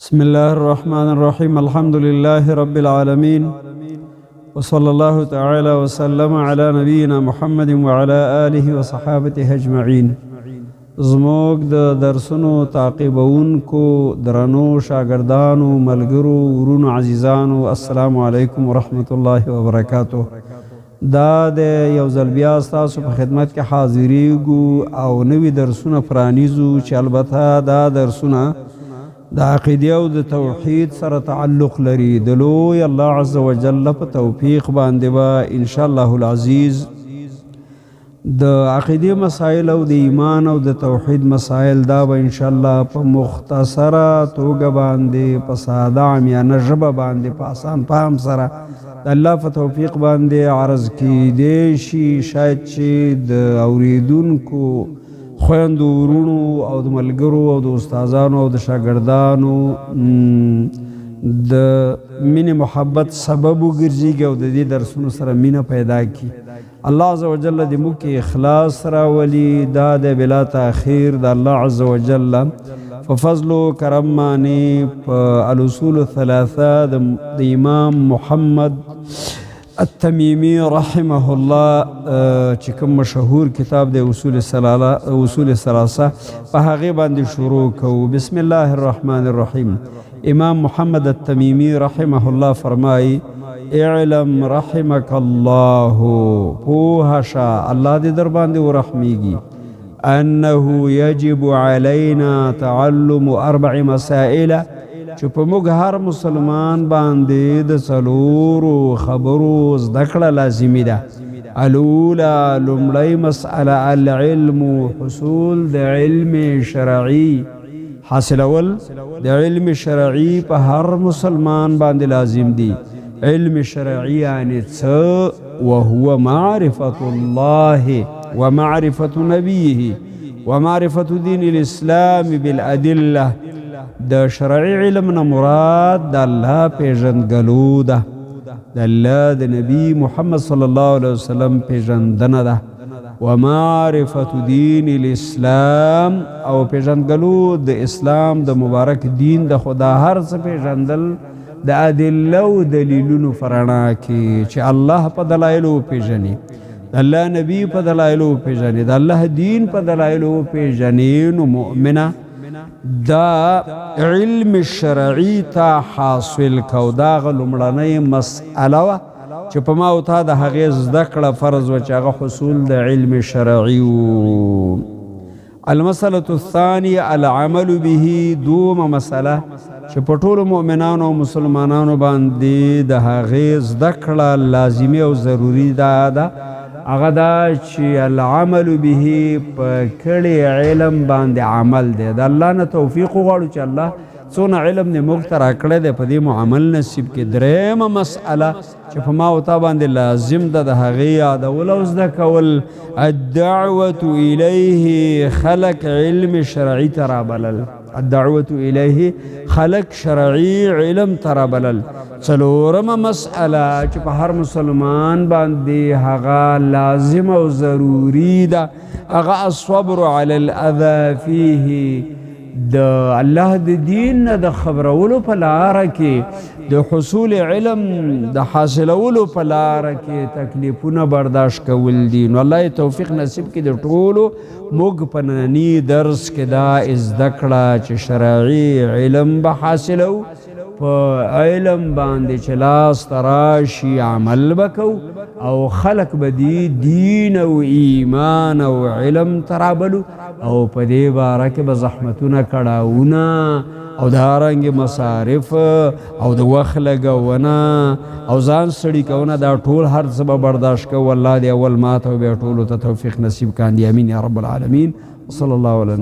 بسم الله الرحمن الرحيم. الحمد لله رب العالمين وصلى الله تعالى وسلم على نبينا محمد وعلى آله وصحابته أجمعين. زموږ د درسونو تعقیبونکو درنو شاګردانو ملګرو ورونو عزیزانو السلام علیکم ورحمت الله وبرکاته. دا د یو ځل بیا ستاسو په خدمت کې حاضریږو او نوي درسونه پرانیزو چې البته دا درسونه د عقیدې او د توحید سره تعلق لري. د لوی الله عز وجل په توفیق باندې به ان شاء الله العزیز د عقیدې مسائل او د ایمان او د توحید مسائل دا به ان شاء الله په مختصره توګه باندې په ساده عامیانه ژبه باندې په آسان فهم سره د الله په توفیق باندې عرض کیدی شي. شاید چې د اوریدونکو خویندو ورونو او د ملګرو او د استادانو او د شاګردانو د مینې محبت سبب وګرځېږي او د دې درسونو سره مینه پیدا کړي. الله عز وجل دې موږ کې اخلاص راولي. دا د بلا تاخیر د الله عز وجل په فضل و کرم باندې په الاصول الثلاثه د امام محمد التمیمی رحمه الله چې کوم مشهور کتاب د اصول ثلاثه په هغې باندې شروع کوو. بسم الله الرحمن الرحیم. امام محمد التمیمی رحمه الله فرمایي اعلم رحمك الله، پوه شه الله دې در باندې ورحمیږي، انه یجب علینا تعلم 4 مسائل، چې په موږ هر مسلمان باندې د څلورو خبرو زده کړه لازمي ده. الاولى لومړی مسئله العلم، حصول د علم شرعي، حاصلول د علم شرعي په هر مسلمان باندې لازم دي. علم شرعي یعنی څه؟ وهو معرفة الله ومعرفة نبيه ومعرفة دين الإسلام بالأدلة. د شرعي علم نه مراد د الله پیژندګلو ده، د الله د نبی محمد صلی الله علیه وسلم پیژندنه ده. ومعرفة دین الاسلام، او پیژندګلو د اسلام د مبارک دین د خدا هر څه پیژندل د ادله او دلیلونو فرنا کې چې الله په دلایلو پیژني، د الله نبی په دلایلو پیژني، د الله دین په دلایلو پیژني. نو مؤمنه دا علم شرعي تا حاصل کو. دا لومړنۍ مسئله وه چې په ما او تا د هغې زده کړه فرض وه چې هغه حصول د علم شرعي و. المسألة الثانية العمل به، دومه مسئله چې په ټولو مؤمنانو او مسلمانانو باندې د هغې زده کړه لازمي او ضروري ده. هغه دا چې العمل به په کړي علم باندې عمل دی. د الله نه توفیق وغواړو چې الله څونه علم دې موږ ته راکړی دی په دې مو عمل نصیب کړي. درېیمه مسئله چې په ما او تا باندې لازم ده د هغې یادول او زده کول الدعوة الیه، خلق علم شرعي ته رابلل. الدعوة الیه، خلق شرعي علم ته رابلل. څلورمه مسئله چې په هر مسلمان باندې هغه لازم او ضروري ده هغه الصبر علی الاذى فيه، د الله د دین نه د خبرولو په لاره کې د حصول علم د حاصلولو په لاره کې تکلیفونه برداشت کول دي. نو الله توفیق نصیب کړي د ټولو موږ په ننني درس کې دا زده کړه چې شرعي علم به حاصلو، په علم باندې چې لاس تراشي عمل بکو او خلق بدی دین او ایمان او علم ترابلو او په دې باره کې به زحمتونه کړاوونه او دارنګ مصارف او د وخت لګونه او ځان ستړي کونه دا ټول هر څه به برداشت کوو. الله دې اول ماته او بیا ټولو ته توفیق نصیب کاندي. امین یا رب العالمین. صلی الله علیه